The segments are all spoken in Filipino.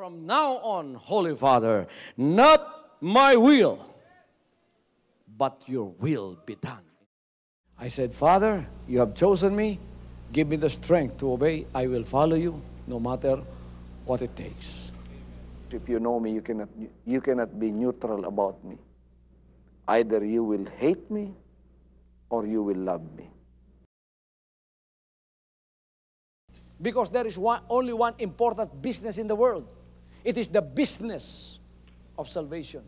From now on, Holy Father, not my will, but your will be done. I said, Father, you have chosen me. Give me the strength to obey. I will follow you no matter what it takes. If you know me, you cannot be neutral about me. Either you will hate me or you will love me. Because there is only one important business in the world. It is the business of salvation.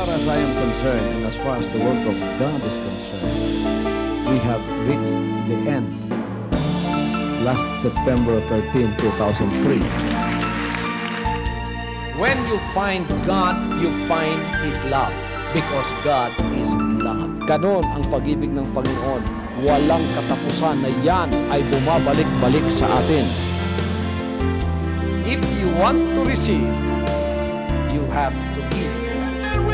As I am concerned, and as far as the work of God is concerned, we have reached the end. Last September 13, 2003. When you find God, you find His love. Because God is love. Ganon ang pag-ibig ng Panginoon. Walang katapusan na yan ay bumabalik-balik sa atin. If you want to receive, you have to give.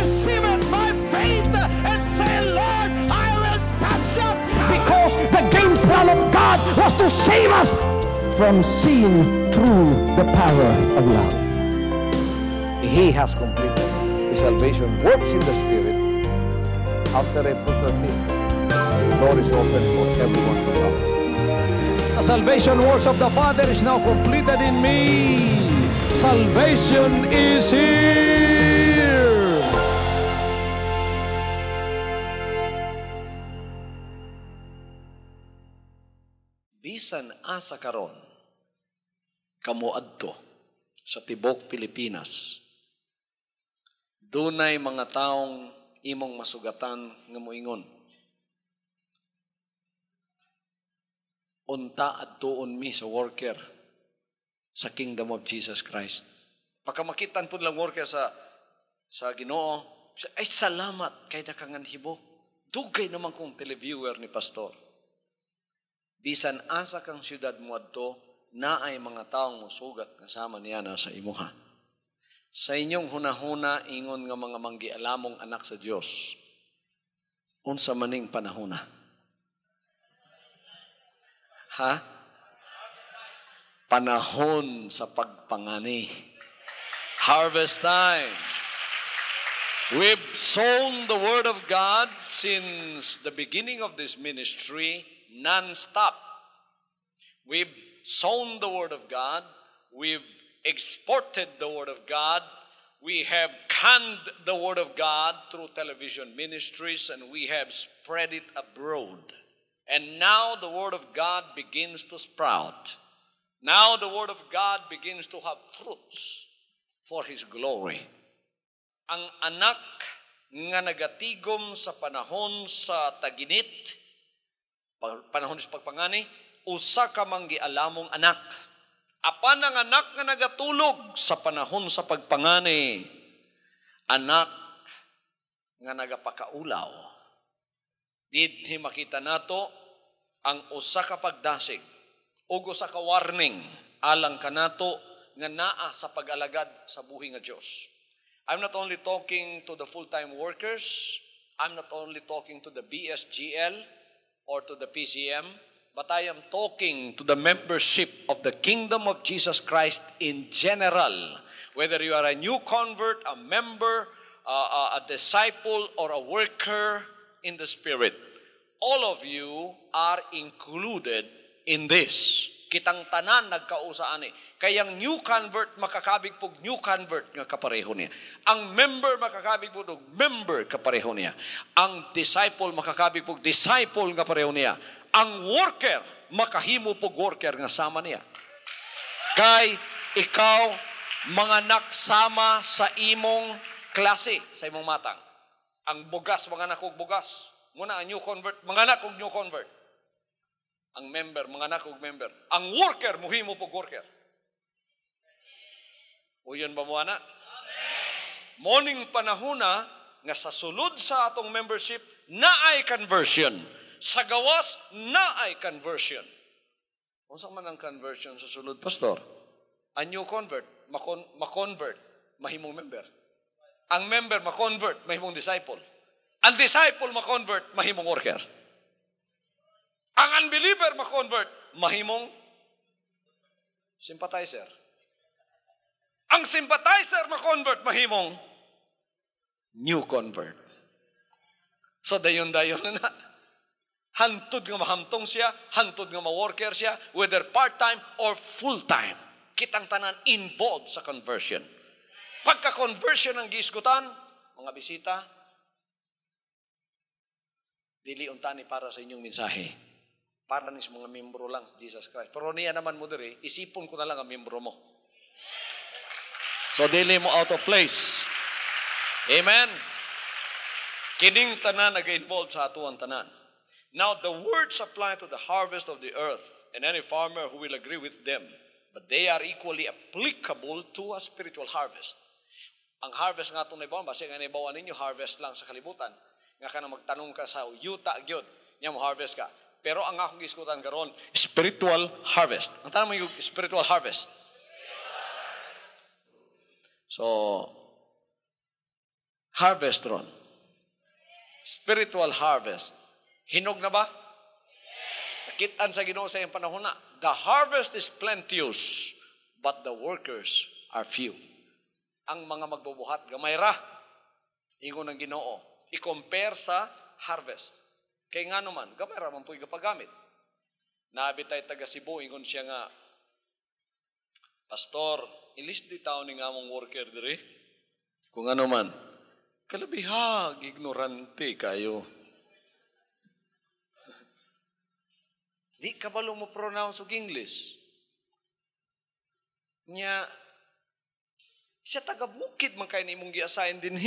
Receive it by faith and say, Lord, I will touch up. Because the game plan of God was to save us from seeing through the power of love. He has completed His salvation works in the Spirit. After April 13th, the door is open for everyone to come. The salvation works of the Father is now completed in me. Salvation is here. Bisan asa karon kamo adto sa tibok Pilipinas, dunay mga taong imong masugatan nga moingon, unta adtuon mi sa worker sa Kingdom of Jesus Christ. Pagkamakitan po lang worker sa Ginoo, ay salamat kay dakangan hibo. Dugay naman kong televiewer ni Pastor. Bisan asa kang syudad mo adto, na ay mga taong musugat nga sama niya na sa imuha. Sa inyong hunahuna ingon nga mga manggialamong anak sa Dios. Unsa maning panahona? Ha? Panahon sa pagpangani. Harvest time. We've sown the Word of God since the beginning of this ministry, non-stop. We've sown the Word of God. We've exported the Word of God. We have canned the Word of God through television ministries, and we have spread it abroad. And now the Word of God begins to sprout. Now the Word of God begins to have fruits for His glory. Ang anak nga nagatigom sa panahon sa taginit, panahon sa pagpangani, usa ka manggialamong anak. Apan ang anak nga nagatulog sa panahon sa pagpangani, anak nga nagapakaulaw. Didhi makita nato ang usa ka pagdasig ug usa ka warning alang kanato nga naa sa pag-alagad sa buhi nga Dios. I'm not only talking to the full-time workers, I'm not only talking to the BSGL or to the PCM, but I am talking to the membership of the Kingdom of Jesus Christ in general. Whether you are a new convert, a member, a disciple, or a worker in the Spirit, all of you are included in this. Kitang tanan nagkausa ani. Kayang new convert makakabig pug new convert nga kapareho niya. Ang member makakabig pug member kapareho niya. Ang disciple makakabig pug disciple nga pareho niya. Ang worker makahimo pug worker nga sama niya. Kay ikaw mga nagsama sa imong klase, sa imong matang. Ang bugas mga anak og bugas. Muna ang new convert, mga anak og new convert. Ang member, mga anak og member. Ang worker muhimo pug worker. O yun ba mo, ana? Morning panahuna, nga sa sulod sa atong membership na ay conversion. Sa gawas na ay conversion. Unsa man ang conversion sa sulod, pastor? A new convert, ma-convert, mahimong member. Ang member ma-convert, mahimong disciple. Ang disciple ma-convert, mahimong worker. Ang unbeliever ma-convert, mahimong sympathizer. Ang sympathizer ma-convert, mahimong new convert. So dayon-dayon na. Hantod nga mahamtong siya, hantod nga ma-worker siya, whether part-time or full-time. Kitang tanan involved sa conversion. Pagka-conversion ang giisgutan, mga bisita, dili untani para sa inyong mensahe. Para ni sa mga membro lang, Jesus Christ. Pero niya naman mo diri, isipon ko na lang ang membro mo. So dili mo out of place. Amen. Kining tanan nag-involve sa atuang tanan. Now the words apply to the harvest of the earth and any farmer who will agree with them. But they are equally applicable to a spiritual harvest. Ang harvest nga itong naibawan, basta nga naibawan ninyo, harvest lang sa kalibutan. Nga ka na magtanong ka sa yuta, gyud, niya mo harvest ka. Pero ang akong iskutan karon, spiritual harvest. Ang tanong mo yung spiritual harvest. So, harvest ron. Spiritual harvest. Hinog na ba? Nakitaan sa Ginoo sa iyong panahon na. The harvest is plenteous, but the workers are few. Ang mga magbubuhat, gamay ra. Ingon ng Ginoo. I-compare sa harvest. Kaya nga naman, gamay ra man po igapagamit. Naabi tayo taga Cebu, ingon siya nga, Pastor, ilis di tao ni nga mong worker diri. Kung ano man, kalabihag, ignorante kayo. Di ka ba mo pronounce og English? Nya, siya taga-bukid man kayo ni mong gi-assign din,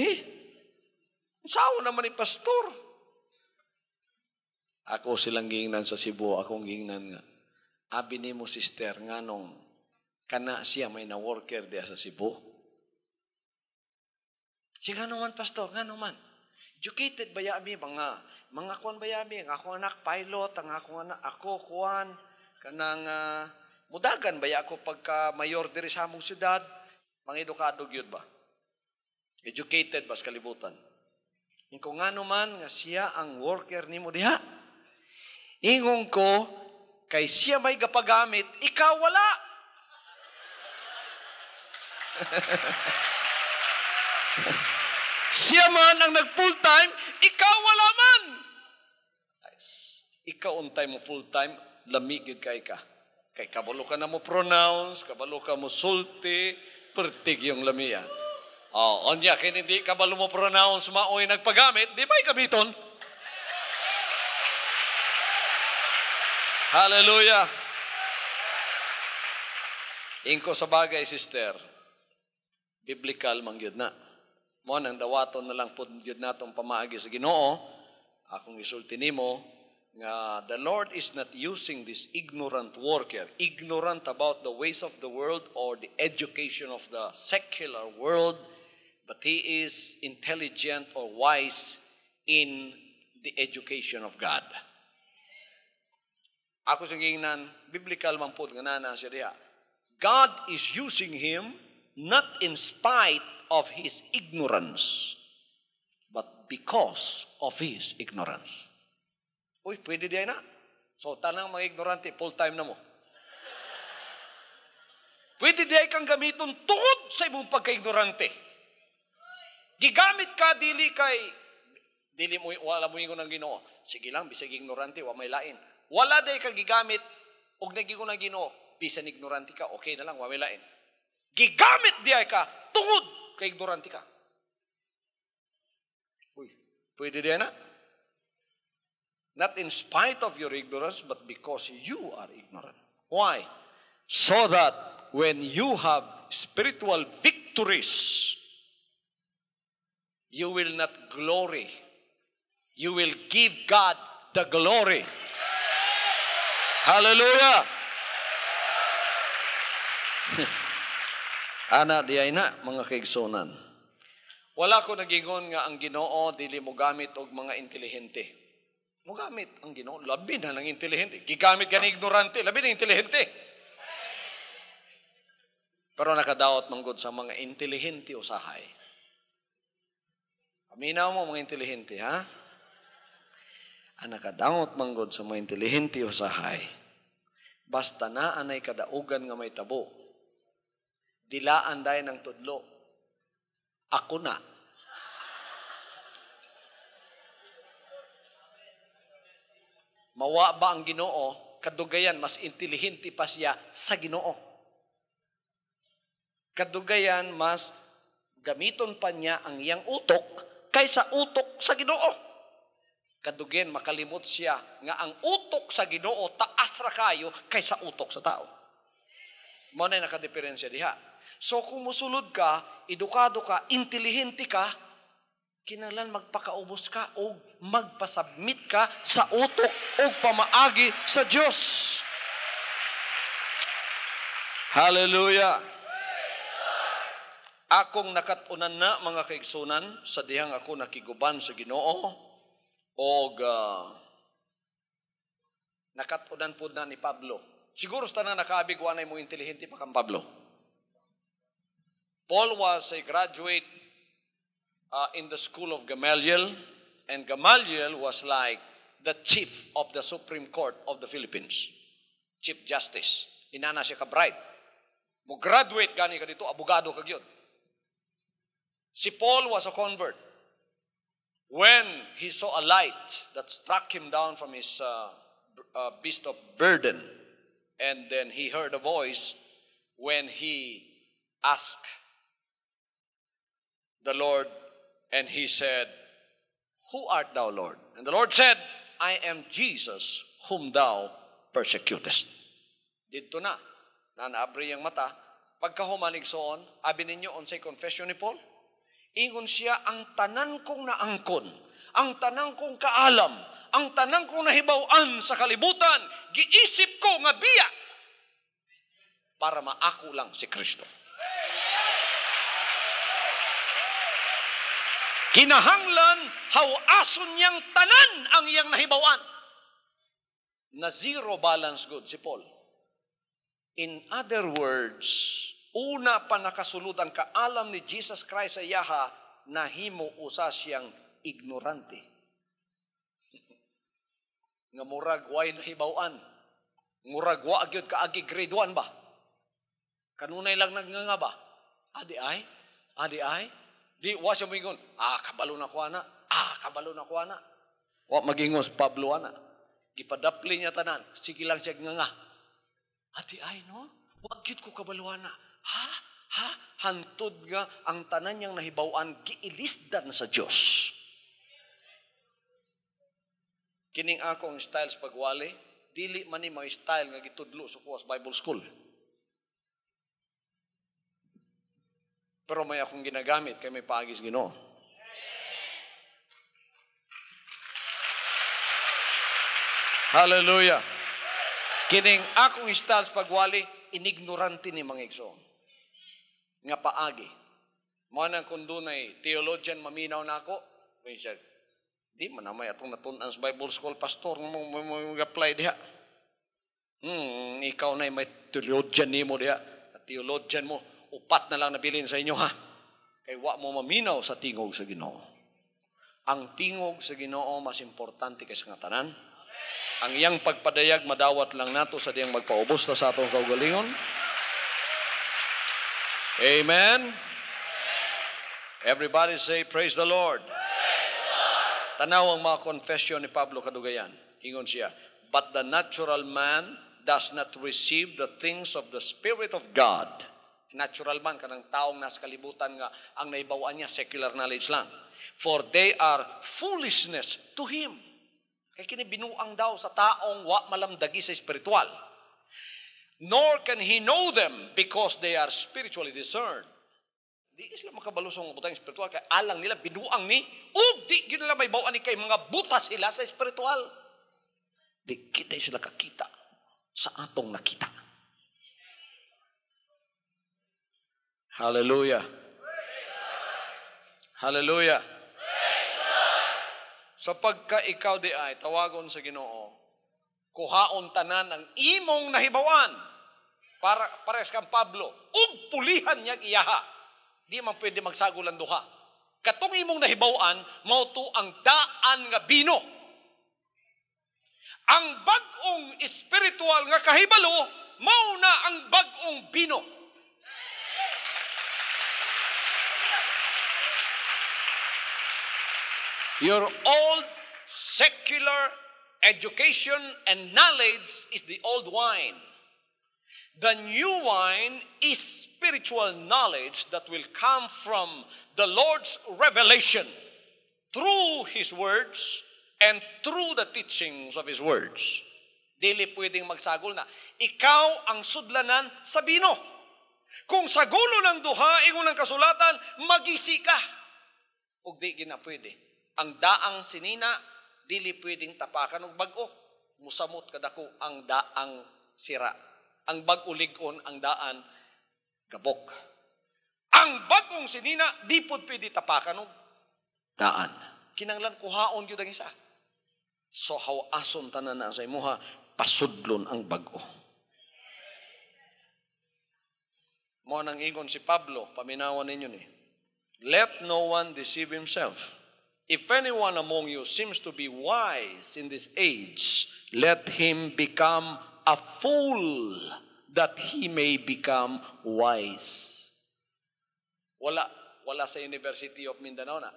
Sao naman ni pastor? Ako silang gingnan sa Cebu, akong gingnan nga. Abi ni mo sister nga nung kana siya may na-worker diya sa Cebu. Siya nga naman pastor, nga naman. Educated ba yabi, mga kuwan ba yabi, ang akong anak pilot, ang akong anak, ako kuwan, kanang mudagan ba ya ako pagka mayor diri sa among syudad, mga edukado gyud ba? Educated ba sa kalibutan? Kung nga naman nga siya ang worker nimo diha, ingong ko, kay siya may gapagamit, ikaw wala. Siya man ang nag-full time, ikaw wala man. Ikaw on time mo full time, lamigid kay ka. Kay kabalo ka na mo pronounce, kabalo ka mo sulti, pertig yung lamia. Onya, kaya hindi kabalo mo pronounce, maoy nagpagamit, di ba'y gamiton? Hallelujah. Ingko sa bagay, sister, biblical mangyod na. Mo nang dawaton na lang po yun natong pamaagi sa Ginoo, akong isulti nimo nga the Lord is not using this ignorant worker, ignorant about the ways of the world or the education of the secular world, but He is intelligent or wise in the education of God. Ako sa gingnan, biblical man po nga nana siya diha. God is using him not in spite of his ignorance, but because of his ignorance. Uy, pwede diyan na. So, tanang mga ignorante, full-time na mo. Pwede diyan kang gamiton tungod sa imong pagka-ignorante. Gigamit ka, dili mo, wala mo ingon ng Ginoo. Sige lang, bisag ignorante, wa may lain. Wala diyan ka gigamit, og nagingon ng Ginoo, bisan ignorante ka, okay na lang, wa may lain. Gigamit diyan ka, tungod kay ignorante ka. Uy, pwede diyan na? Not in spite of your ignorance, but because you are ignorant. Why? So that when you have spiritual victories, you will not glory. You will give God the glory. Hallelujah! Ana, di ay na, mga kaigsonan. Wala ko nagingon nga ang Ginoo dili mo gamit og mga intelihente. Mo gamit ang Ginoo labi na ng intelihente. Gigamit ka ni ignorante, labi na intelihente. Pero nakadaot manggod sa mga intelihente usahay. Aminaw mo mga intelihente, ha? Ang nakadaot manggod sa mga intelihente usahay. Basta na anay kadaugan nga may tabo. Dilaan dayon ng tudlo. Ako na. Mawa ba ang Ginoo? Kadugayan, mas intelihente pa siya sa Ginoo. Kadugayan, mas gamiton pa niya ang iyang utok kaysa utok sa Ginoo. Kadugayan, makalimot siya nga ang utok sa Ginoo taas ra kayo kaysa utok sa tao. Mao na nakadiferensya diha. So kung musulod ka, edukado ka, intelihente ka, kinahanglan magpakaubos ka o magpasubmit ka sa utok o pamaagi sa Diyos. Hallelujah! Akong nakatunan na mga kaigsunan sa dihang ako nakiguban sa Ginoo o nakatunan po na ni Pablo. Siguro sa tanan nakaabig wanay mo intelihente pa kang Pablo. Paul was a graduate in the school of Gamaliel, and Gamaliel was like the chief of the Supreme Court of the Philippines. Chief Justice. Inana siya ka-bride. Mo graduate gani ka dito, abogado ka gyud. Si Paul was a convert. When he saw a light that struck him down from his beast of burden, and then he heard a voice when he asked the Lord, and he said, "Who art thou, Lord?" And the Lord said, "I am Jesus whom thou persecutest." Dito na naabri ang mata. Pagkahumaligsoon, abi ninyo unsay confession ni Paul? Ingon siya, ang tanan kong naangkon, ang tanan kong kaalam, ang tanan kong nahibaw-an sa kalibutan, giisip ko nga biya para maako lang si Kristo. Kinahanglan hawason niyang tanan ang iyang nahibawan. Na zero balance good si Paul. In other words, una pa nakasulod ang kaalam ni Jesus Christ sa iyaha, nahimo usa siyang ignorante. Nga murag way nahibawan. Murag wa gyud kaagi grade 1 ba? Kanunay lang nagnganga ba? Adi ay. Di, wa siya mingon, kabalo na ko ana. Kabalo na ko ana. Wa magingos Pablo ana. Gipadapli niya tanan. Sige lang siya nga. Ati ay, no? Wa gyud ko kabalo ana. Hantod nga ang tanan niyang nahibaw-an giilisdan sa Dios. Kining akong style sa pagwali, dili man ni mga style nga gitudlo sa Kuwas Bible School. Pero may akong ginagamit kay may paagis Ginoo. Hallelujah. Kining akong style sa pagwali, inignorante ni mga igsoon. Nga paagi. Mao nang kun dunay theologian maminaw nako, may siya, di man namay atong natun-an sa Bible School pastor mo apply diha. Ikaw na may theologian nimo diha. Theologian mo, upat na lang nabilin sa inyo ha. Kay wa mo maminaw sa tingog sa Ginoo. Ang tingog sa Ginoo mas importante kaysa nga tanan. Ang iyang pagpadayag madawat lang nato sa diyang magpaubos na sa atong kaugalingon. Amen. Everybody say praise the Lord. Tanaw ang mga confession ni Pablo kadugayan. Ingon siya, but the natural man does not receive the things of the Spirit of God. Natural man, kanang taong nasa kalibutan nga, ang naibawaan niya, secular knowledge lang. For they are foolishness to him. Kaya kini binuang daw sa taong wa malamdagi sa spiritual. Nor can he know them because they are spiritually discerned. Di sila makabalusong ng butang spiritual, kaya alang nila binuang ni, di nila may bawaan ni kay mga buta sila sa spiritual. Di kita sila kakita sa atong nakita. Hallelujah. Hallelujah. Sa pagka ikaw di ay tawagon sa Ginoo, kuhaon tanan ang imong nahibawan. Para pares kang Pablo, ug pulihan niya iyaha. Di man pwede magsagulan duha. Katong imong nahibawan, mao to ang daan nga bino. Ang bag-ong espiritual nga kahibalo, mao na ang bag-ong bino. Your old secular education and knowledge is the old wine. The new wine is spiritual knowledge that will come from the Lord's revelation through His words and through the teachings of His words. Dili pwedeng magsagol na, ikaw ang sudlanan sa bino. Kung sagulo ng duha, ingon ng kasulatan, magisi ka. Ug di gina pwede. Ang daang sinina, dili pwedeng tapakan og bag-o. Musamot kadako ang daang sira. Ang bag-uligon ang daan gabok. Ang bagong sinina, di pud pwede tapakan og daan. Kinanglan kuhaon gyud ang isa. So hawason tanan na sa imuha, pasudlon ang bag-o. Mo nang ingon si Pablo, paminawan ninyo ni. Let no one deceive himself. If anyone among you seems to be wise in this age, let him become a fool that he may become wise. Wala sa University of Mindanao na.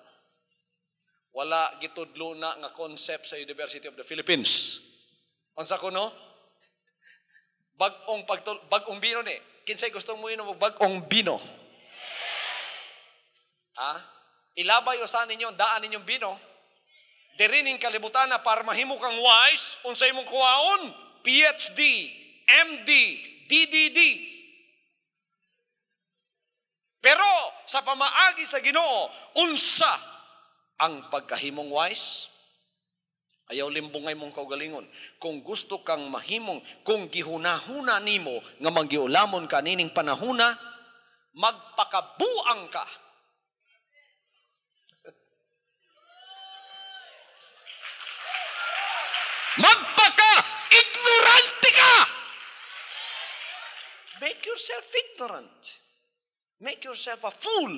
Wala gitudlo na nga concept sa University of the Philippines. Unsa kuno? Bagong bino ni. Kinsay gusto mo inom og bagong bino? Ilabay usan ninyo daan ninyong bino. Diri ning kalibutan na para mahimo kang wise, unsay imong kuhaon? PhD, MD, DDD. Pero sa pamaagi sa Ginoo, unsa ang pagkahimong wise? Ayaw limbungay mong kaugalingon. Kung gusto kang mahimong, kung gihunahuna nimo nga maggiulamon ka nining panahuna, magpakabuang ka. Magpaka-ignorante ka. Make yourself ignorant. Make yourself a fool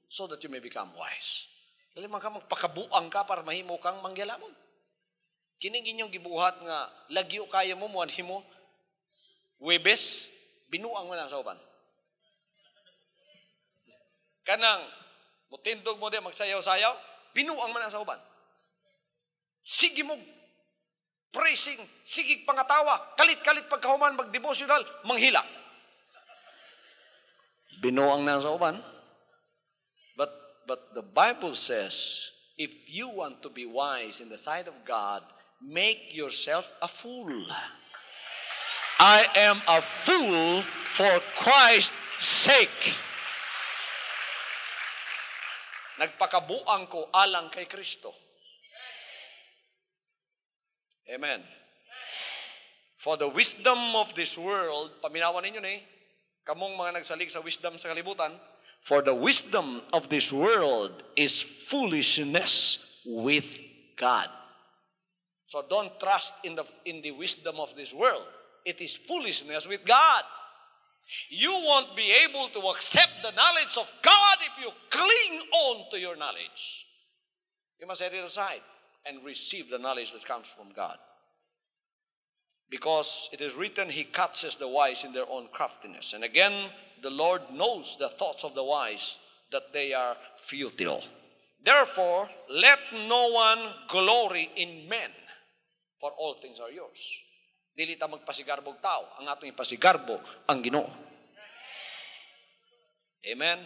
so that you may become wise. Lalimang ka magpakabuang ka para mahimo kang mangyalamon. Kining inyong gibuhat nga lagyo kaya mo muan himo Webes binuang mo na sa uban. Kanang mutindog mo di magsayaw-sayaw, binuang mo na sa uban. Sige mo praising, sigig pangatawa, kalit-kalit pagkahuman magdevotional, manghila. Binuang na sa uban. But the Bible says, if you want to be wise in the sight of God, make yourself a fool. I am a fool for Christ's sake. Nagpakabuang ko alang kay Kristo. Amen. For the wisdom of this world, paminawan ninyo ni, kamong mga nagsalig sa wisdom sa kalibutan, for the wisdom of this world is foolishness with God. So don't trust in the wisdom of this world. It is foolishness with God. You won't be able to accept the knowledge of God if you cling on to your knowledge. You must set it aside and receive the knowledge that comes from God. Because it is written, He catches the wise in their own craftiness. And again, the Lord knows the thoughts of the wise, that they are futile. Therefore, let no one glory in men, for all things are yours. Dili ta magpasigarbo og tao, ang atong ipasigarbo ang Ginoo. Amen.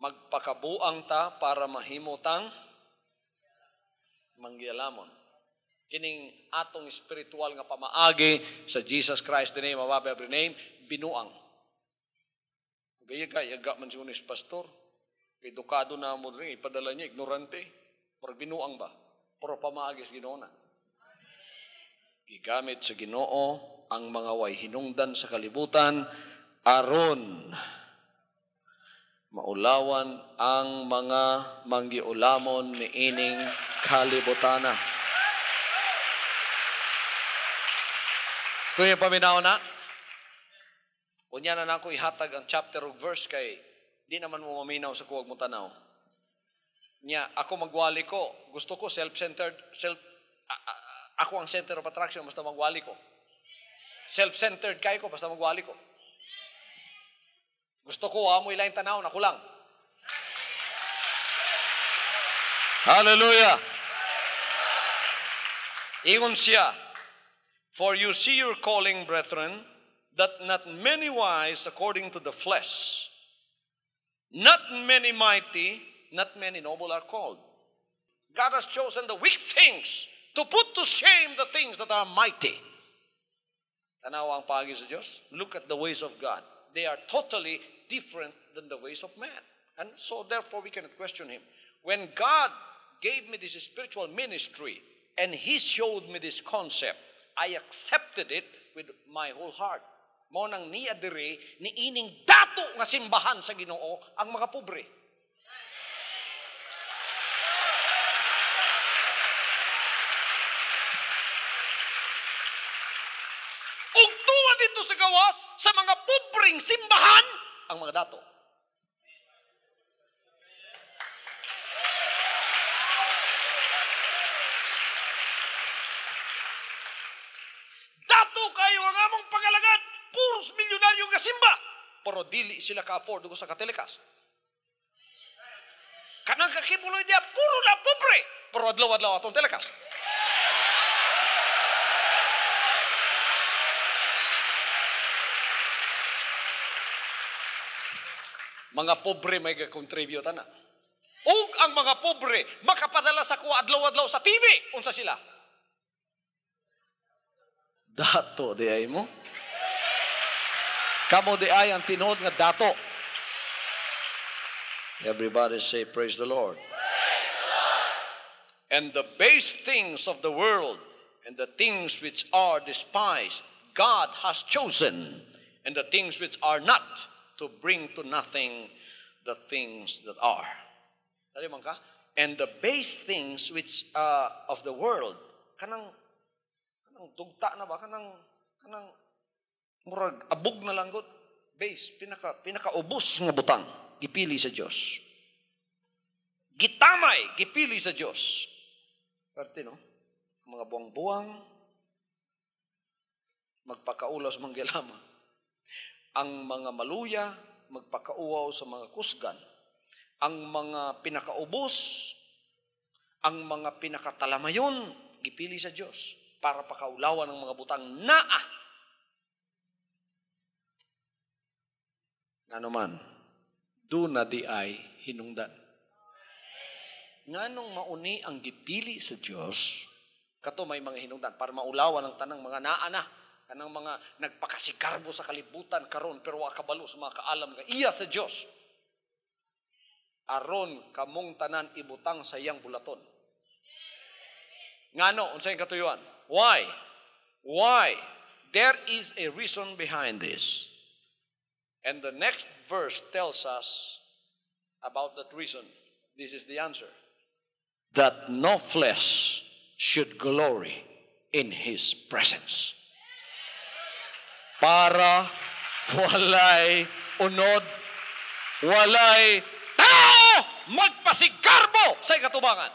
Magpakabuang ta para mahimutang manggialamon. Kining atong spiritual nga pamaagi sa Jesus Christ, the name above every name, binuang. Gaya yaga man si pastor, kay dukado na mo rin, ipadala niya, ignorante. Pero binuang ba? Pero pamaagi sa Ginoo na. Gigamit sa Ginoo ang mga way hinungdan sa kalibutan aron maulawan ang mga manggiulamon ni ining kalibutana. Gusto niyo paminaw na? Unya na nako ihatag ang chapter of verse kay di naman mo maminaw sa kuwag mo tanaw. Nya ako magwali ko, gusto ko self-centered, ako ang center of attraction basta magwali ko. Self-centered kay ko basta magwali ko. Gusto ko mo ilain tanaw na kulang. Hallelujah. Ingon siya, for you see your calling, brethren, that not many wise according to the flesh, not many mighty, not many noble are called. God has chosen the weak things to put to shame the things that are mighty. Tanaw ang pagi sa Diyos. Look at the ways of God. They are totally different than the ways of man. And so therefore we cannot question Him. When God gave me this spiritual ministry and He showed me this concept, I accepted it with my whole heart. Mao nang niya diri ni ining dato nga simbahan sa Ginoo ang mga pobre. Ug tuwa dito sa gawas sa mga pobreng simbahan ang mga dato. Dato kayo ang among pagalagad, puros milyonaryo nga simba, pero dili sila ka-afford ko sa ka-telecast. Kanang kakibuloy dia, puro na pobre, pero adlaw-adlaw atong telecast. Mga pobre may contribute na. Ug ang mga pobre makapadala sa kuha adlaw-adlaw sa TV. Unsa sila? Dato di ay mo. Kamo di ay ang tinuod nga dato. Everybody say praise the Lord. Praise the Lord. And the base things of the world and the things which are despised God has chosen, and the things which are not, to bring to nothing the things that are. Dali man ka? And the base things which of the world, kanang dugta na ba? Kanang murag abog na lang gud. Base, pinaka-ubos nga butang, gipili sa Dios. Gitamay, gipili sa Dios. Parte no? Mga buwang-buwang, magpakaulas manggilama. Ang mga maluya, magpakauaw sa mga kusgan. Ang mga pinakaubos, ang mga pinakatalamayon, gipili sa Diyos para pakaulawan ng mga butang naa. Nanuman, do na di ay hinungdan. Nganong mauni ang gipili sa Diyos, kato may mga hinungdan para maulawan ang tanang mga naa na. Kanang mga nagpakasikarbo sa kalibutan karon pero wa kabalo sa mga kaalam nga iya sa Dios. Aron kamong tanan ibutang sa iyang bulaton. Ngano unsay katuyuan? Why? Why? There is a reason behind this. And the next verse tells us about that reason. This is the answer. That no flesh should glory in His presence. Para walay unod, walay tao magpasigarbo sa ikatubangan.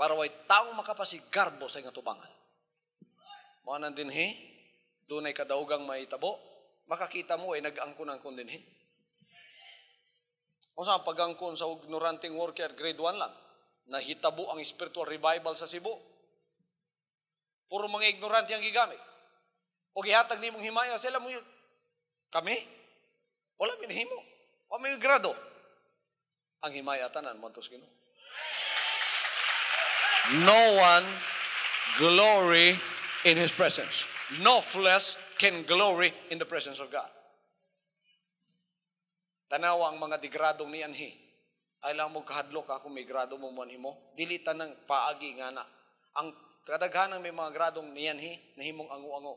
Para way tao makapasigarbo sa ikatubangan. Mga nandinhi, dunay kadaugang maitabo, makakita mo ay nag-angkon-angkon dinhi. Kung saan pag-angkon sa ignoranting worker, grade 1 lang, nahitabo ang spiritual revival sa Cebu. Puro mga ignorante ang gigamit. O gihatag ni mong himaya, sila mo yun. Kami? Wala minihimo. O may grado. Ang himaya tanan, mantos Ginoo. No one glory in His presence. No flesh can glory in the presence of God. Tanawa ang mga digradong ni anhi. Ay lang mo kahadlok ako may grado mo manhimo. Dilitan ng paagi nga na. Ang kadaghanang may mga gradong niyanhi na himong ango-ango.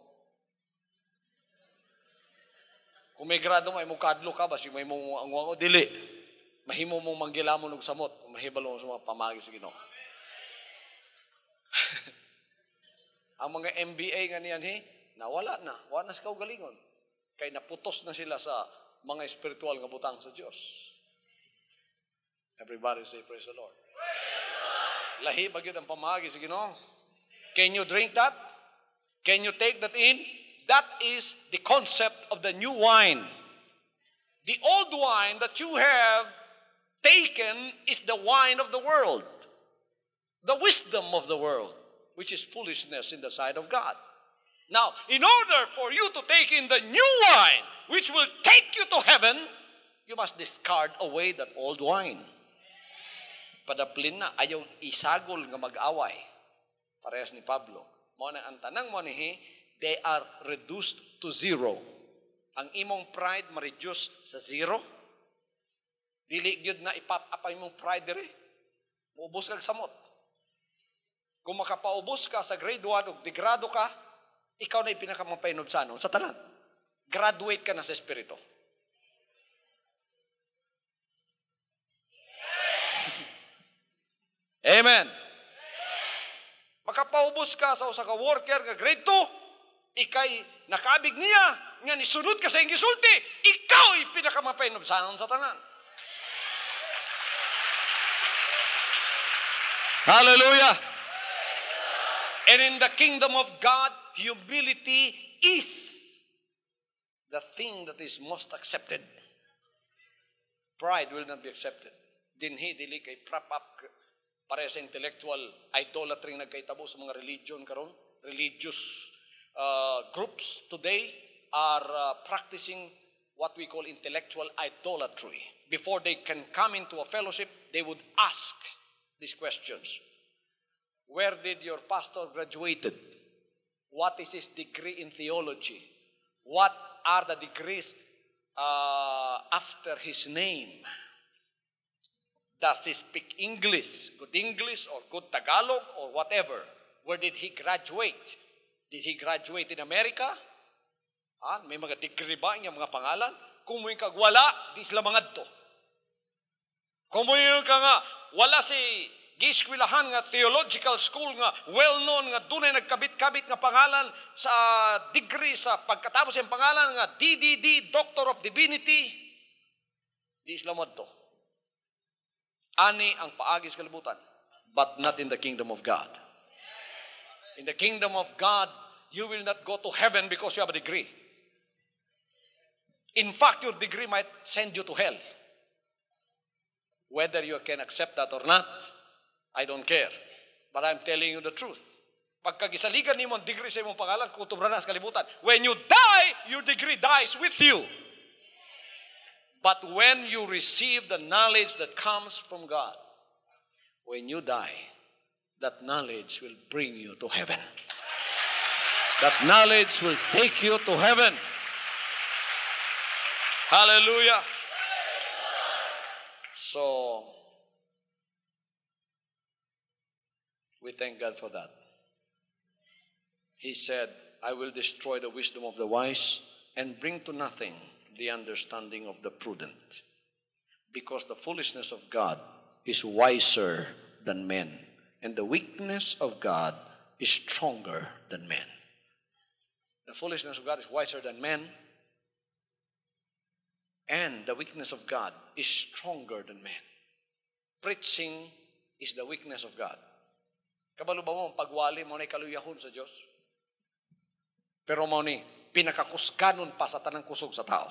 Kung may grado mo, ay mo kadlo ka, basi may mong ang dili. Mahimo mong manggilamon og samot, kung mahibalo mo sa mga pamagi sa Ginoo. Ang mga MBA nga niyan, nawala na. Wala na sa kaugalingon. Kaya naputos na sila sa mga espiritual nga butang sa Diyos. Everybody say, praise the Lord. Lahi ba yun ang pamagi sa Ginoo? Can you drink that? Can you take that in? That is the concept of the new wine. The old wine that you have taken is the wine of the world. The wisdom of the world, which is foolishness in the sight of God. Now, in order for you to take in the new wine, which will take you to heaven, you must discard away that old wine. Padaplin na, ayaw isagol nga mag-away. Parehas ni Pablo. Mo na ang tanang mo nihi, they are reduced to zero. Ang imong pride ma-reduce sa zero. Dili gyud na ipapapay mong pride diri. Muubos kag samot. Kung makapaubos ka sa grade 1 ug degrado ka, ikaw na ipinakamapainud sa sa tanan. Graduate ka na sa espiritu. Amen. Makapaubos ka sa usa ka worker nga grade 2, ikay nakabig niya nga nisunod ka sa iyang gisulti, ikaw ipinakamapainud sa tanan. Hallelujah. And in the kingdom of God, humility is the thing that is most accepted. Pride will not be accepted. Dinhi dili kay prop up para sa intellectual idolatry nagkahitabo sa mga religion karon. Religious groups today are practicing what we call intellectual idolatry. Before they can come into a fellowship, they would ask these questions. Where did your pastor graduated? What is his degree in theology? What are the degrees after his name? Does he speak English, good English or good Tagalog or whatever? Where did he graduate? Did he graduate in America? May mga degree ba niya mga pangalan? Kung may kagwala, di sila mangadto. Kung may ka nga, wala si giskwilahan nga theological school nga well-known nga dunay nagkabit-kabit nga pangalan sa degree sa pagkatapos yung pangalan nga DDD, Doctor of Divinity, di sila madto. Ani ang paagi sa kalibutan, but not in the kingdom of God. In the kingdom of God, you will not go to heaven because you have a degree. In fact, your degree might send you to hell. Whether you can accept that or not, I don't care. But I'm telling you the truth. Pagkagisaligan nimo ang degree sa imong pangalan, kutob na sa kalibutan. When you die, your degree dies with you. But when you receive the knowledge that comes from God, when you die, that knowledge will bring you to heaven. That knowledge will take you to heaven. Hallelujah. So, we thank God for that. He said, I will destroy the wisdom of the wise and bring to nothing the understanding of the prudent. Because the foolishness of God is wiser than men, and the weakness of God is stronger than men. The foolishness of God is wiser than men, and the weakness of God is stronger than men. Preaching is the weakness of God. Kabalo ba mo, pagwali mo na ikaluyahon sa Diyos? Pero mo ni, pinakakusganon pa sa tanang kusog sa tao.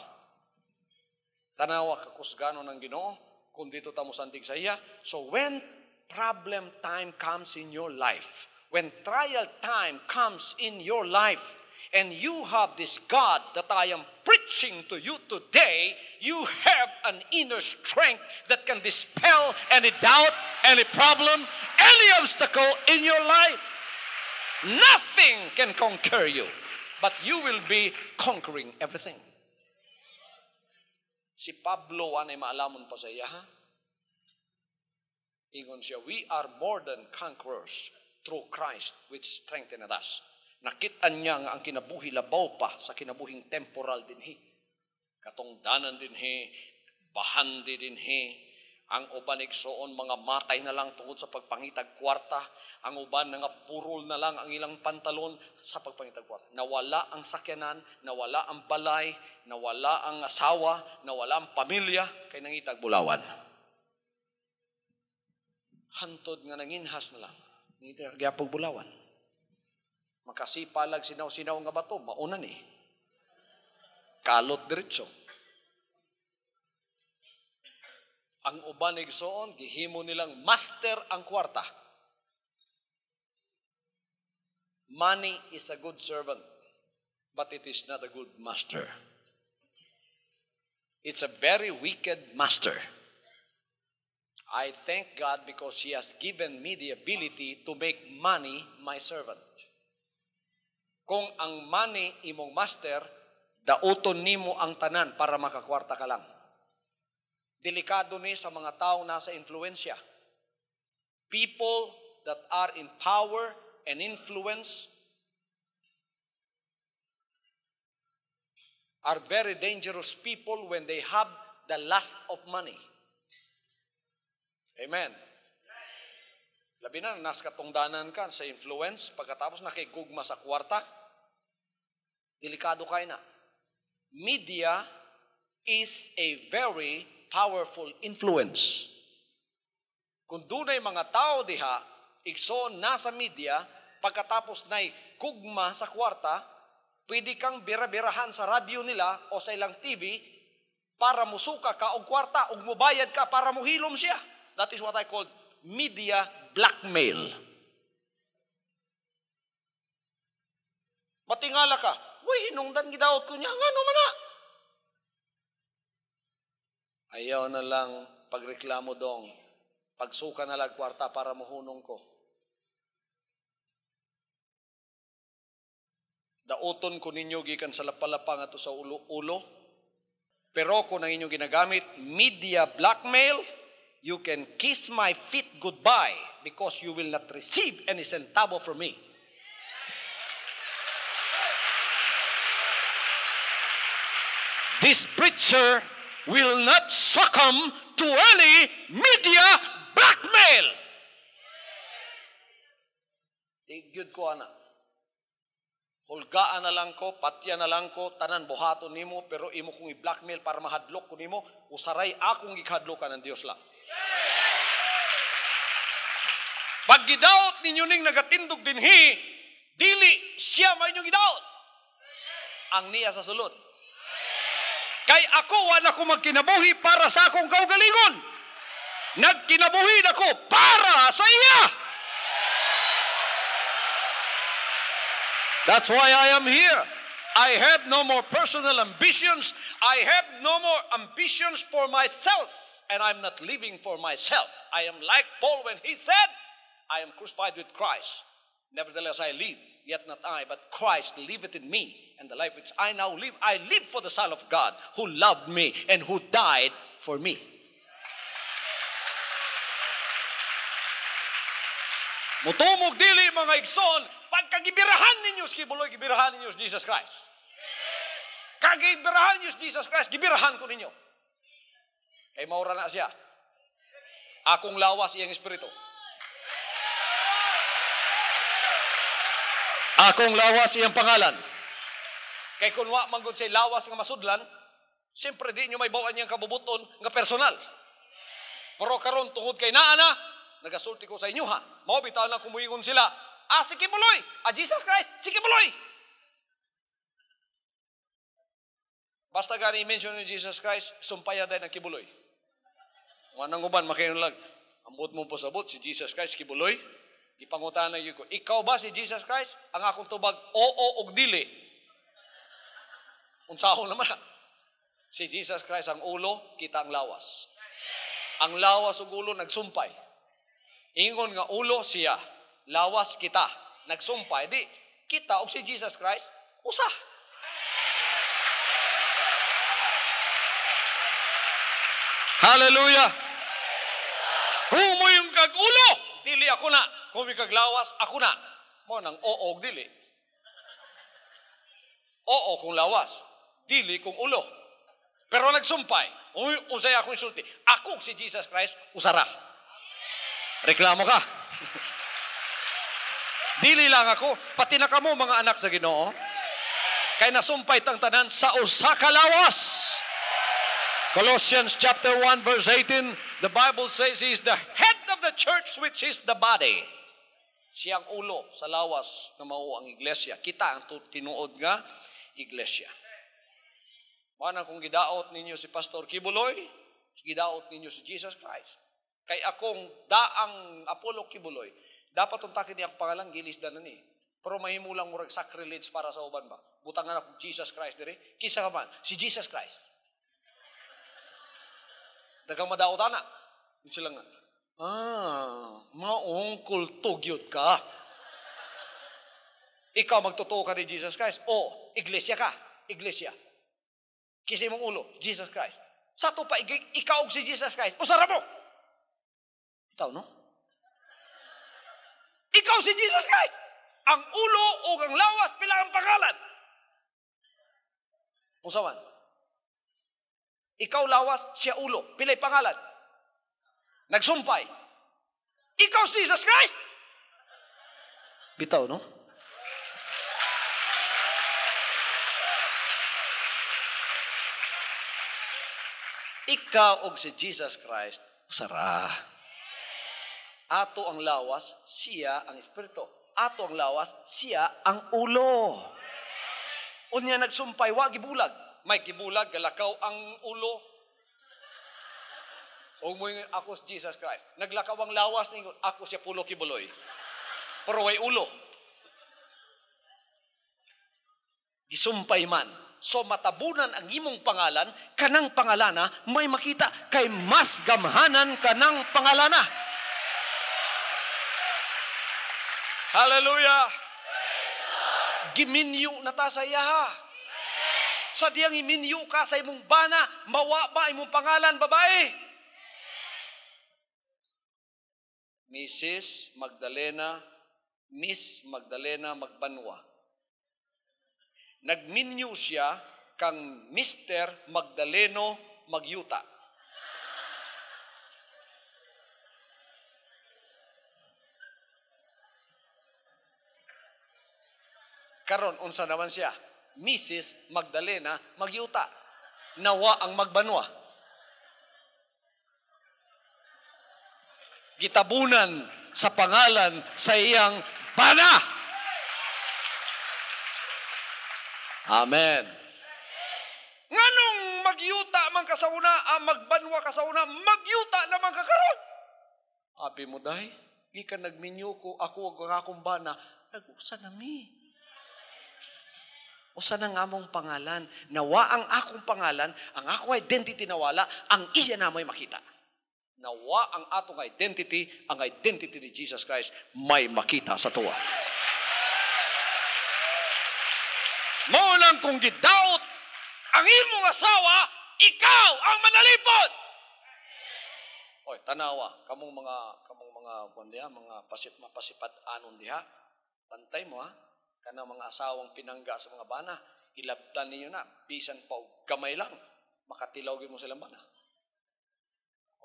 Tanawa kakusganon ng Ginoo, kung dito tamo sandig sa iya. So when problem time comes in your life, when trial time comes in your life, and you have this God that I am preaching to you today, you have an inner strength that can dispel any doubt, any problem, any obstacle in your life. Nothing can conquer you, but you will be conquering everything. Si Pablo, anay maalamon pa sa iya, ha? Ingon siya, we are more than conquerors through Christ which strengtheneth us. Nakitaan niya nga ang kinabuhi labaw pa sa kinabuhing temporal dinhi. Katungdanan din bahandi din ang uban igsoon mga matay na lang tungod sa pagpangitag kwarta, ang uban nga purol na lang ang ilang pantalon sa pagpangitag kwarta. Nawala ang sakyanan, nawala ang balay, nawala ang asawa, nawala ang pamilya, kay nangitag bulawan. Hantod nga nanginhas na lang, nangitag gyapog bulawan. Makasipalag sinaw-sinaw nga bato, mauna ni. Kalot diretso. Ang uban igsoon, gihimo nilang master ang kwarta. Money is a good servant, but it is not a good master. It's a very wicked master. I thank God because He has given me the ability to make money my servant. Kung ang money imong master, dauton nimo ang tanan para makakwarta ka lang. Delikado ni sa mga taong nasa influensya. People that are in power and influence are very dangerous people when they have the lust of money. Amen. Labi na, nas katungdanan ka sa influence, pagkatapos nakigugma sa kwarta, delikado kayo na. Media is a very powerful influence. Kung dunay mga tao diha, igsoon nasa media, pagkatapos na'y kugma sa kwarta, pwede kang bira-birahan sa radyo nila o sa ilang TV para musuka ka og kwarta o mubayad ka para muhilom siya. That is what I call media blackmail. Matingala ka, hinungdan gidaot ko niya, ngano man na? Ayaw na lang pagreklamo dong, pagsuka na lang kwarta para muhunong ko. Dauton ko ninyo gikan sa lapalapang ato sa ulo-ulo. Pero kung ang inyong ginagamit, media blackmail, you can kiss my feet goodbye because you will not receive any centavo from me. This preacher will not succumb to any media blackmail. Tigyod ko ana. Hulgaan na lang ko, patya na lang ko, tanan buhaton nimo, pero imo kong i-blackmail para mahadlok ko nimo, usaray akong ikadlokan ng Dios lang. Pag gidaot ninyo ning nagatindog dinhi, dili siya may inyong gidaot. Ang niya sa sulod. Kay ako, wala ko magkinabuhi para sa akong kaugalingon. Nagkinabuhi ako para sa iya. That's why I am here. I have no more personal ambitions. I have no more ambitions for myself. And I'm not living for myself. I am like Paul when he said, I am crucified with Christ. Nevertheless I live, yet not I, but Christ liveth in me. And the life which I now live, I live for the Son of God who loved me and who died for me. Mutumog dili mga igsoon, pagkagibirahan ninyo, skiboloy, gibirahan ninyo Jesus Christ. Kagibirahan ninyo Jesus Christ, gibirahan ko ninyo. Kay maura na siya. Akong lawas iyang espiritu. Akong lawas iyang pangalan. Kay kung wa manggod say lawas nga masudlan, siyempre di nyo may bawan niyang kabubuton nga personal. Pero karon tungod kay naana, nagasulti ko sa inyo ha. Mao bitaw lang kumuingon sila. Si Kibuloy, Jesus Christ, si Kibuloy. Basta gani i-mention ni Jesus Christ, sumpaya din ang Kibuloy. Wanang uban makayon lang. Ambot mo po sabot si Jesus Christ Kibuloy. Ipangutan na yun ko. Ikaw ba si Jesus Christ? Ang akong tubag, oo og dili. Unsahon naman. Si Jesus Christ ang ulo, kita ang lawas. Ang lawas ug ulo nagsumpay. Ingon nga ulo siya, lawas kita, nagsumpay. Di, kita og si Jesus Christ, usa. Hallelujah! Kung mo yung kag-ulo, dili ako na. Kung may kaglawas, ako na. Mo nang oo og dili. Oo kung lawas. Dili kung ulo. Pero nagsumpay, usay akong insulti. Ako si Jesus Christ, usara. Reklamo ka. Dili lang ako, pati na kamo mga anak sa Ginoo. Kay nasumpay tang tanan sa usa ka lawas. Colossians chapter 1 verse 18, the Bible says he is the head of the church which is the body. Siyang ulo sa lawas na mao ang iglesia. Kita ang tinuod nga iglesia. Mana kung gidaot ninyo si Pastor Kibuloy, gidaot ninyo si Jesus Christ. Kay akong daang Apollo Kibuloy, dapat untakin niya ang pangalan, gilis na ni. Pero mahimulang murag sacrilege para sa uban ba? Butangan ako Jesus Christ dire. Kisa ka man, si Jesus Christ. Dagang madaot ana. Sila nga, maong kultugyot ka. Ikaw magtotoo ka ni Jesus Christ. O, iglesia ka. Iglesia. Kisa mong ulo, Jesus Christ. Sa to pa, ikaw si Jesus Christ. Usara mo. Ikaw, no? Ikaw si Jesus Christ. Ang ulo o ang lawas, pila ang pangalan. Usawan. Ikaw lawas, siya ulo. Pila'y pangalan. Nagsumpay. Ikaw si Jesus Christ. Bitaw, no? Ikaw og si Jesus Christ, usara. Ato ang lawas, siya ang espiritu. Ato ang lawas, siya ang ulo. Unya nagsumpay, wa gibulag. May gibulag, galakaw ang ulo. O mo ako si Jesus Christ. Naglakaw ang lawas, ako siya Pulo Kibuloy. Pero way ulo. Gisumpay man. So matabunan ang imong pangalan, kanang pangalana, may makita kay mas gamhanan kanang pangalana. Hallelujah! Giminyo na ta sa iyaha. Sa diyang iminyo ka sa imong bana, mawa ba imong pangalan, babae? Mrs. Magdalena, Miss Magdalena Magbanwa. Nagminyo siya kang Mr. Magdaleno Magyuta. Karon unsa naman siya? Mrs. Magdalena Magyuta. Nawa ang Magbanwa. Gitabunan sa pangalan sa iyang bana. Amen. Nganong Magyuta man kasauna, Magbanwa kasauna, Magyuta naman kakaron. Abi mo dahi, gikan nagminyo ko, ako ang akong bana, nag-usa na mi. Usa na nga mong pangalan. Nawa ang akong pangalan, ang akong identity nawala, ang iya na mo'y makita. Nawa ang atong identity, ang identity ni Jesus Christ, may makita sa tuwa. Mao lang kung gidaot ang imong asawa, ikaw ang manalipod. Oy, tanawa, kamong mga kundiha, mga pasipat anon diha. Pantay mo ha. Kana mga asawang pinangga sa mga bana, ilabtan ninyo na, bisan pa gamay lang, makatilawin mo silang bana.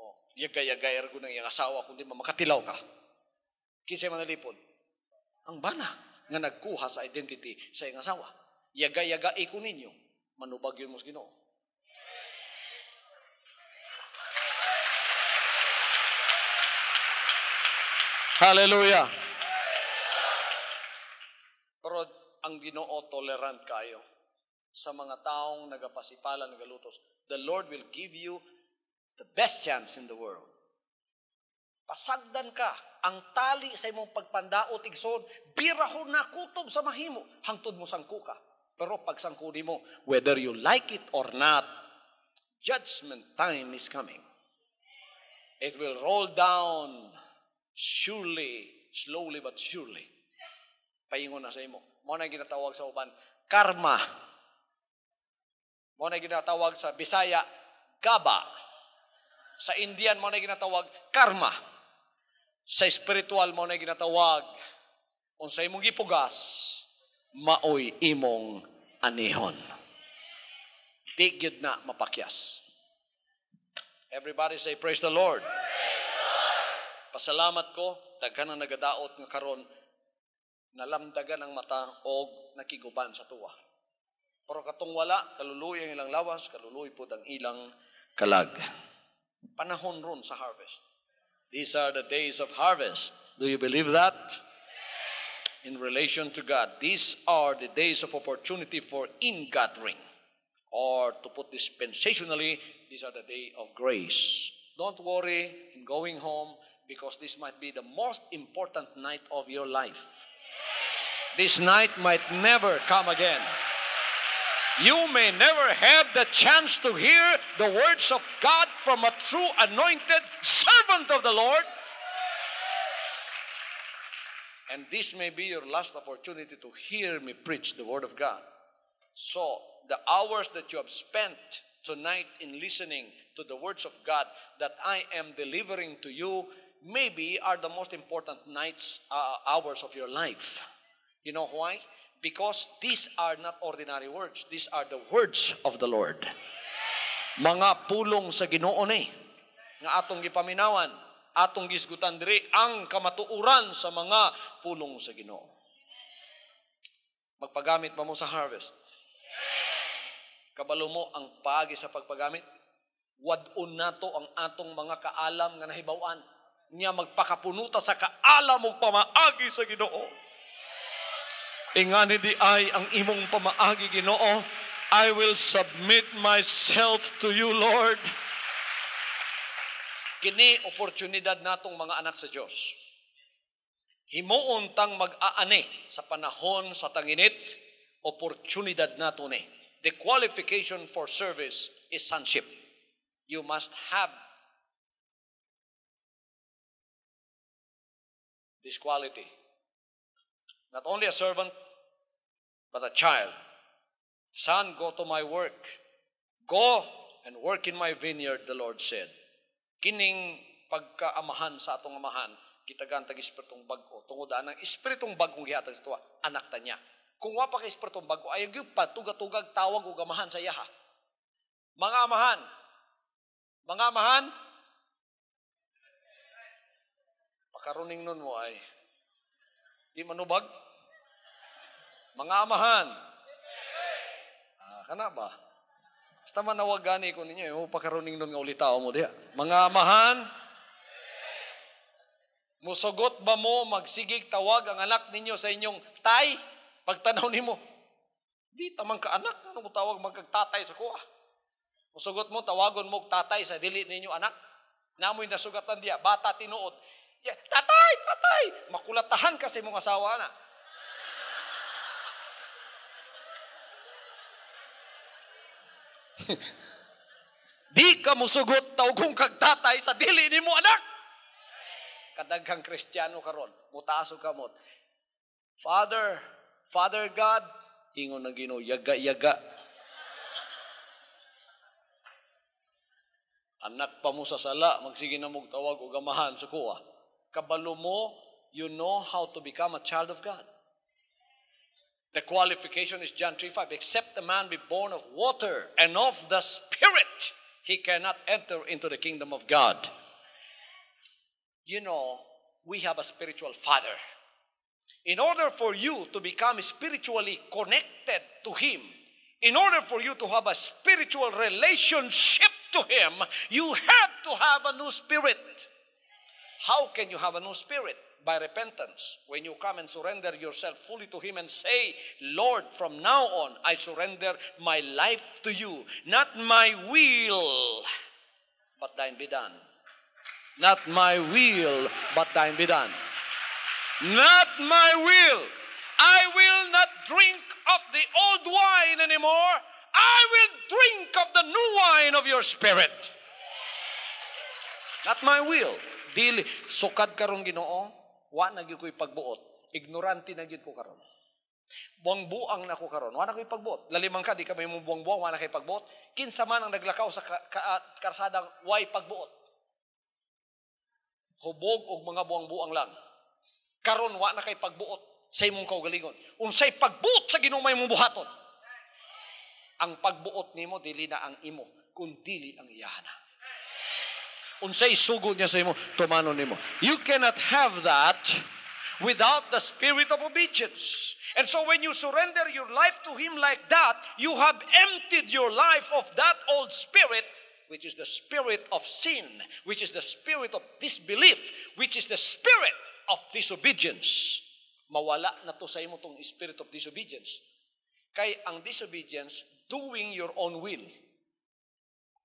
O, yagay-yagay ko ng iyang asawa, kundi makatilaw ka. Kinsay manalipod? Ang bana, nga nagkuha sa identity sa iyang asawa. Yagay-yagay ko ninyo, manubag yun mo sa Ginoo. Hallelujah! Pero ang Ginoo tolerant kayo sa mga taong nagapasipalan, nagalutos. The Lord will give you the best chance in the world. Pasagdan ka, ang tali sa imong pagpandaot igsoon, birahon na kutob sa mahimo, hangtod mo sangko ka. Pero pag sangko mo, whether you like it or not, judgment time is coming. It will roll down surely, slowly but surely. Paingon na sa imo. Mo na ginatawag sa uban, karma. Mo na ginatawag sa Bisaya, gaba. Sa Indian mo na ginatawag, karma. Sa spiritual mo na ginatawag, kung sa imong gipugas, maoy imong anihon. di gyud na mapakyas. Everybody say, praise the Lord. Pasalamat ko, daghan na nagadaot nga karon, nalamdagan ang mata o nakiguban sa tuwa. Pero katong wala, kaluluoy ang ilang lawas, kaluluoy po ang ilang kalag. Panahon ron sa harvest. These are the days of harvest. Do you believe that? In relation to God, these are the days of opportunity for ingathering. Or to put dispensationally, these are the day of grace. Don't worry in going home because this might be the most important night of your life. This night might never come again. You may never have the chance to hear the words of God from a true anointed servant of the Lord. And this may be your last opportunity to hear me preach the word of God. So, the hours that you have spent tonight in listening to the words of God that I am delivering to you maybe are the most important hours of your life. You know why? Because these are not ordinary words. These are the words of the Lord. Mga pulong sa Ginoo ni nga atong gipaminawan, atong gisgutan diri ang kamatuoran sa mga pulong sa Ginoo. Magpagamit ba mo sa harvest? Kabalo mo ang paagi sa pagpagamit? Wadon nato ang atong mga kaalam nga nahibaw-an. Niya magpakapunuta sa kaalam ug pamaagi sa Ginoo. Ingani di ay ang imong pamaagi, Ginoo, I will submit myself to you, Lord. Kini oportunidad natong mga anak sa Dios. Himuon tang mag-aani sa panahon sa tanginit, oportunidad nato ni. The qualification for service is sonship. You must have this quality. Not only a servant, but a child. Son, go to my work. Go and work in my vineyard, the Lord said. Kining pagkaamahan sa atong amahan, kitagan tag espiritong bag-o. Tungod ang espiritong bag-o gihatag sa tuwa, anak ta niya. Kung wa pa kay espiritong bag-o, ayaw gyud pa tugag-tugag tawag ug amahan sa iyaha. Mga amahan, pakaruning nun mo ay di manubag? Mga amahan. Kana ba? Basta manawag gani ko ninyo, yung pakaruning nun nga ulitao mo diya. Mga amahan, musugot ba mo magsigig tawag ang anak ninyo sa inyong tay? Pagtanaw nimo, di tamang ka anak, ano mo tawag magkagtatay sa kuha? Musugot mo, tawagon mo tatay sa dili ninyo anak? Namoy nasugatan diya, bata tinuod. Tatay! Makulatahan ka sa mong asawa na. Di ka musugot tawgong kag tatay sa dili nimo anak. Kadaghang Kristiyano karon, mutaso kamot. Father God, ingon na Ginoo, yaga-yaga. Anak pa mo sa sala, magsige na mong tawag o gamahan sa kuha. Kabalo mo, you know how to become a child of God. The qualification is John 3:5. Except a man be born of water and of the Spirit, he cannot enter into the kingdom of God. You know, we have a spiritual father. In order for you to become spiritually connected to Him, in order for you to have a spiritual relationship to Him, you have to have a new spirit. How can you have a new spirit? By repentance. When you come and surrender yourself fully to Him and say, Lord, from now on, I surrender my life to you. Not my will, but thine be done. Not my will, but thine be done. Not my will. I will not drink of the old wine anymore. I will drink of the new wine of your Spirit. Not my will. Dili, sukad karon Ginoo, wa na gyud ko'y pagbuot. Ignorante na gyud ko karon. Buang-buang na ko karon. Wa na ko'y pagbuot. Lalimang ka, di ka may mong buang-buang, wa na ko'y pagbuot. Kinsa man ang naglakaw sa karsadang way pagbuot. Hubog og mga buang-buang lang. Karon wa na ko'y pagbuot sa imong kaugalingon. Unsay pagbuot sa Ginoo may mong buhaton. Ang pagbuot nimo dili na ang imo, kundi ang iyana. Unsay sugod niya sa imo, tumanon nimo. You cannot have that without the spirit of obedience. And so when you surrender your life to Him like that, you have emptied your life of that old spirit, which is the spirit of sin, which is the spirit of disbelief, which is the spirit of disobedience. Mawala na to sa imo tong spirit of disobedience. Kay ang disobedience, doing your own will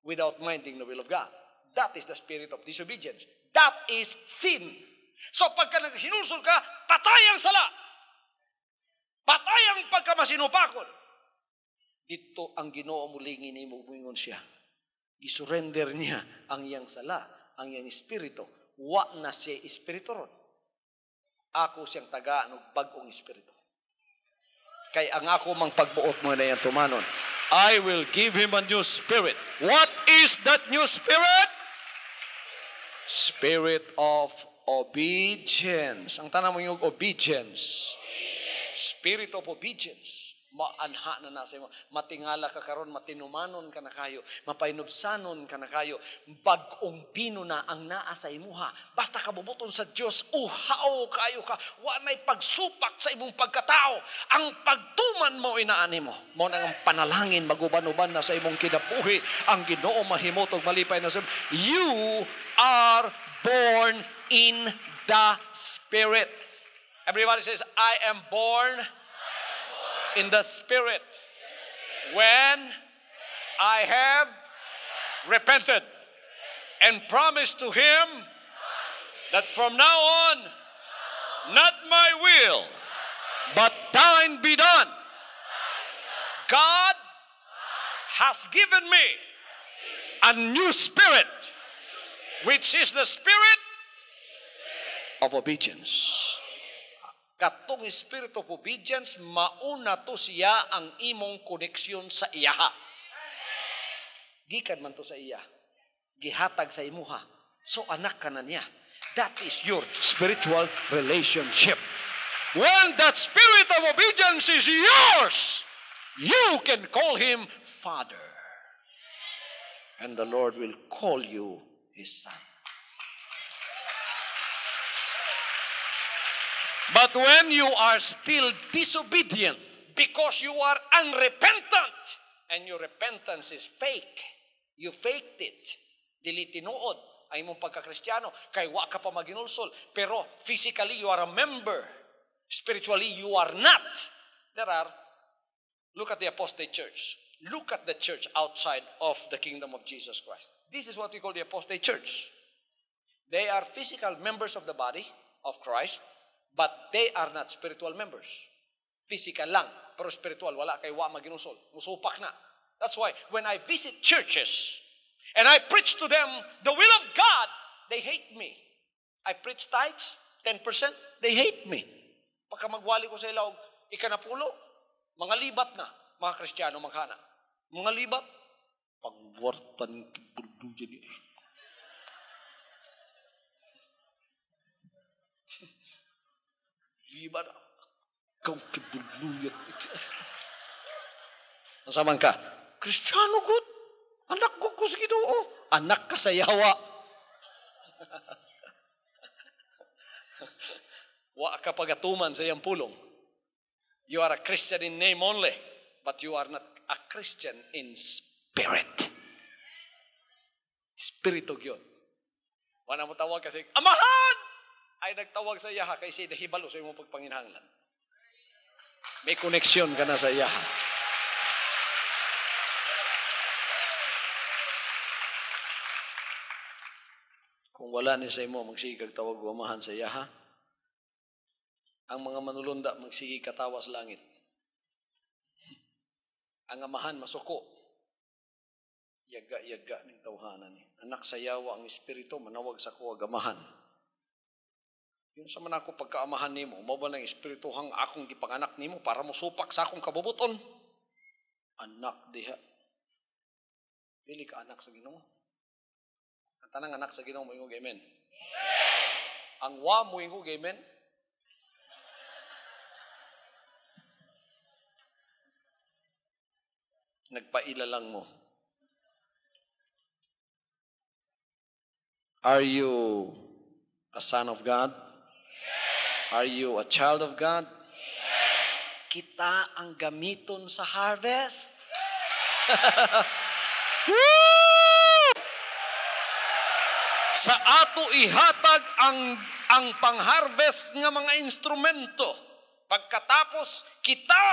without minding the will of God. That is the spirit of disobedience. That is sin. So pagka naghinulsol ka, patay ang sala. Patay ang pagkamasinupakon. Dito ang Ginoo mulingi ni mo buingon siya. I-surrender niya ang iyang sala, ang iyang espiritu. Wa na siya espiritu ron. Ako siyang taga ng bagong espiritu. Kay ang ako mang pagbuot mo na yan tumanon. I will give him a new spirit. What is that new spirit? Spirit of obedience. Ang tanong mo yung obedience. Spirit of obedience. Maanha na nasa mo. Matingala ka karon, matinumanon ka na kayo, mapainubsanon ka na kayo, bagong bino na ang naa sa imuha. Basta kabubuton sa Diyos, uhaw kayo ka, wanay pagsupak sa imong pagkatao. Ang pagtuman mo inaani mo. Mo nang panalangin, maguban-uban na sa imong kinabuhi. Ang Ginoo mahimotog malipay na sa you are born in the Spirit. Everybody says, I am born in the Spirit. When I have repented and promised to Him that from now on, not my will, but thine be done. God has given me a new spirit, which is the spirit of obedience. Katong spirit of obedience, mauna to siya ang imong koneksyon sa iyaha. Gikan man to sa iya. Gihatag sa imuha. So anak ka na niya. That is your spiritual relationship. When that spirit of obedience is yours, you can call Him Father. And the Lord will call you His Son. But when you are still disobedient because you are unrepentant and your repentance is fake, you faked it, dili tinuod ang imong pagka-Kristiyano, kay wa ka pa maginulsol, pero physically you are a member, spiritually you are not. Look at the apostate church. Look at the church outside of the kingdom of Jesus Christ. This is what we call the apostate church. They are physical members of the body of Christ, but they are not spiritual members. Physical lang, pero spiritual, wala kay wa maginusol. Musupak na. That's why when I visit churches and I preach to them the will of God, they hate me. I preach tithes, 10%, they hate me. Pagka magwali ko sa ilaw, ikanapulo, mga libat na, mga Kristiyano maghana. Mga libat, pangwartan kibulo dyan eh. Libat, kau kibuluyat. Nasaman ka? Kristiyano good. Anak ko sa Ginoo. Anak ka sa yawa. Wa ka pagatuman sa iyang pulong. You are a Christian in name only, but you are not a Christian in spirit. Spirito yun. Wala mo tawag kasi, amahan! Ay nagtawag sa iyaha kay siya hibalo sa imong pagpanginhanglan. May koneksyon ka na sa iyaha. Kung wala ni sa imo magsigig tawag amahan sa iyaha, ang mga manulunda magsigig katawa sa langit. Ang amahan masuko. Yaga-yaga ning tawhanan ni. Anak sa yawa ang espiritu manawag sa kuwag amahan. Yun sa man ako pagkaamahan nimo, mao ba nang espirituhang akong gipanganak nimo para mo supak sa akong kabubuton? Anak diha. Dili ka anak sa Ginoo. Ang tanang anak sa Ginoo moingog amen. Ang wa moingog amen. Nagpailalang mo. Are you a son of God? Are you a child of God? Kita ang gamiton sa harvest. Sa ato ihatag ang pang-harvest nga mga instrumento. Pagkatapos kita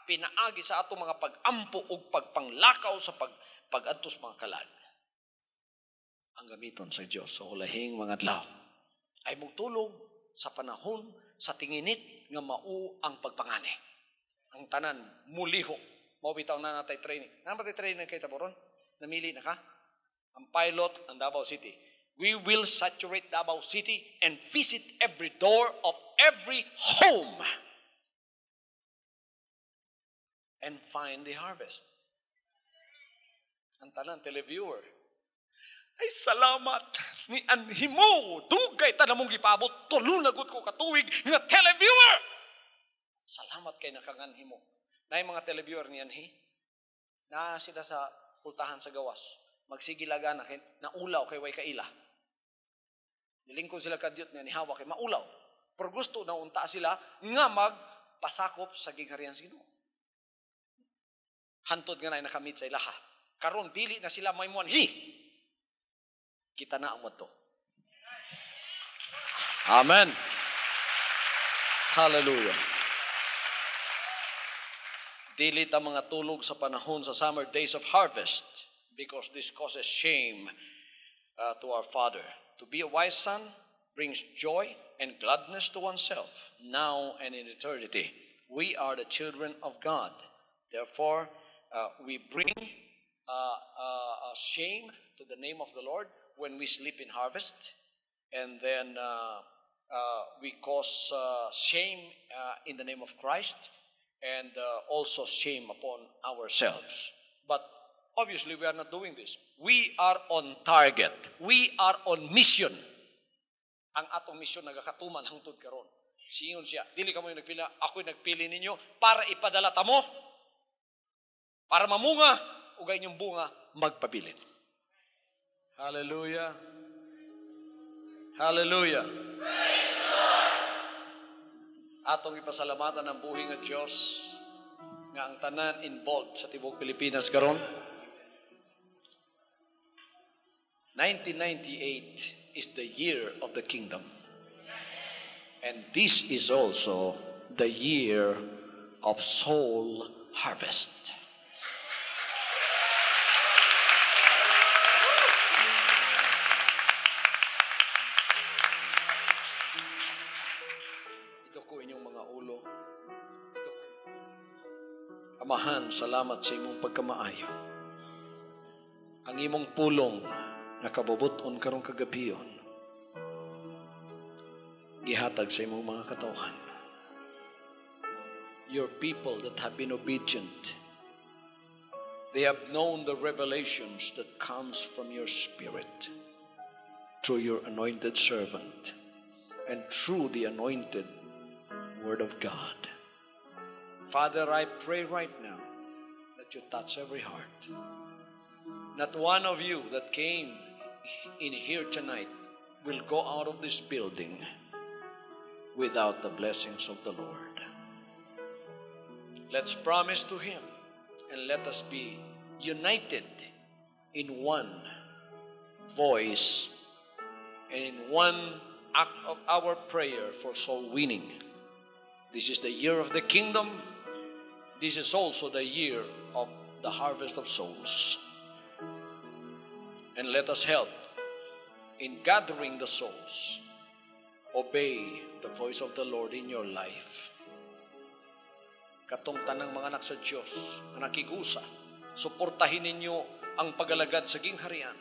pinaagi sa ato mga pag-ampo ug pagpanglakaw sa pag-adtos mga kalag. Ang gamiton sa Dios sa ulahing mga adlaw ay mugtulog sa panahon sa tinginit nga mao ang pagpangani. Ang tanan muliho. Mao bitaw na natay training. Nang batay training kay taboron? Namili na ka? Ang pilot ang Davao City. We will saturate Davao City and visit every door of every home and find the harvest. Ang tanan televiewer. Ay salamat ni anhimo. Dugay ta namong gipabot. Tulo lagot ko katuig nga televiewer. Salamat kay nakanganhimo. Nay mga televiewer ni anhi. Na sila sa pultahan sa gawas. Magsigilaga na naulaw kay way kaila. Nilingkod sila kadyot nga nihawa kay maulaw. Pero gusto na unta sila nga magpasakop sa gingharian sa Ginoo. Hantod nga na nakamit sa ilaha. Karon dili na sila may muanhi. Kita na ang wato. Amen. Hallelujah. Dili ta mga tulog sa panahon sa summer days of harvest because this causes shame to our Father. To be a wise son brings joy and gladness to oneself now and in eternity. We are the children of God. Therefore, we bring shame to the name of the Lord when we sleep in harvest, and then we cause shame in the name of Christ, and also shame upon ourselves. But obviously, we are not doing this. We are on target. We are on mission. Ang atong mission nagakatuman hangtod karon. Singon siya, dili ka mo yung nagpili, ako'y nagpili ninyo para ipadala ta mo, para mamunga, ugay inyong bunga, magpabilin. Hallelujah. Hallelujah. Atong ipasalamatan ang buhi nga Diyos nga ang tanan involved sa tibuok Pilipinas karon. 1998 is the year of the kingdom. And this is also the year of soul harvest. Ito ko inyong mga ulo. Ito ko. Amahan, salamat sa imong pagkamaayo. Ang imong pulong nakabubuton karong kagabiyon, gihatag sa imong mga katawhan. Your people that have been obedient, they have known the revelations that comes from your Spirit through your anointed servant and through the anointed Word of God. Father, I pray right now that you touch every heart. Not one of you that came in here tonight will go out of this building without the blessings of the Lord. Let's promise to Him and let us be united in one voice and in one act of our prayer for soul winning. This is the year of the kingdom. This is also the year of the harvest of souls. And let us help in gathering the souls. Obey the voice of the Lord in your life. Katong tanang mga anak sa Diyos na nakigusa, suportahin ninyo ang pagalagad sa gingharian.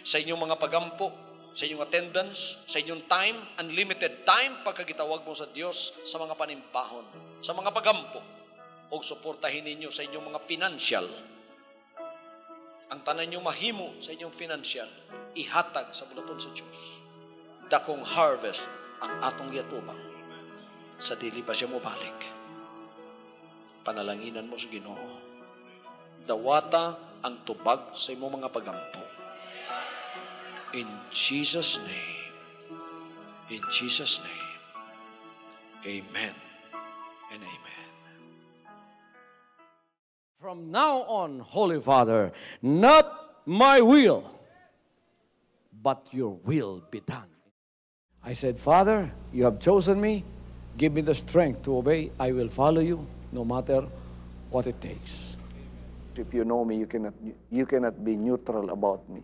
Sa inyong mga pagampo, sa inyong attendance, sa inyong time, unlimited time, pagkagitawag mo sa Diyos sa mga panimpahon, sa mga pagampo, o suportahin ninyo sa inyong mga financial. Ang tanan nyo mahimo sa inyong financial, ihatag sa bulaton sa Diyos. Dakong harvest ang atong yatubang sa dili pa siya mobalik. Panalanginan mo sa Ginoo. dawata ang tubag sa imong mga pagampo. In Jesus' name. In Jesus' name. Amen and amen. From now on, Holy Father, not my will, but your will be done. I said, Father, you have chosen me. Give me the strength to obey. I will follow you no matter what it takes. If you know me, you cannot be neutral about me.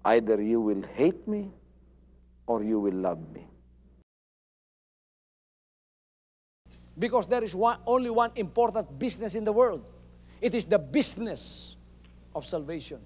Either you will hate me or you will love me. Because there is only one important business in the world. It is the business of salvation.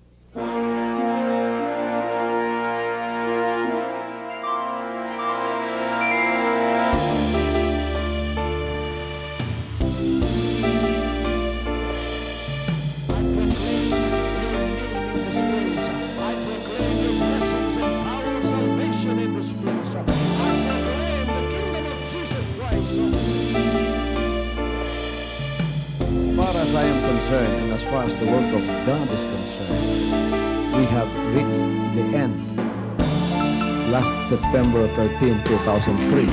As I am concerned, and as far as the work of God is concerned, we have reached the end. Last September 13, 2003.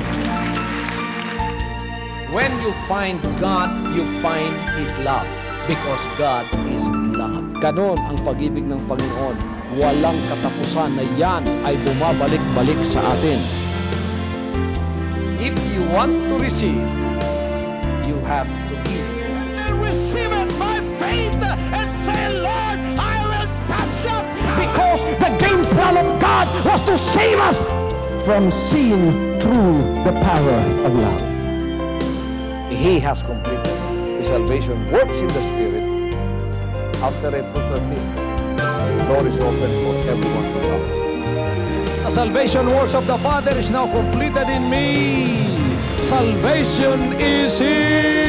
When you find God, you find His love. Because God is love. Ganon ang pag-ibig ng Panginoon. Walang katapusan na yan ay bumabalik-balik sa atin. If you want to receive, you have to give. Receive it by faith and say, Lord, I will touch up. Because the game plan of God was to save us from sin through the power of love. He has completed. His salvation works in the Spirit. After April 13, the door is open for everyone to come. The salvation works of the Father is now completed in me. Salvation is here.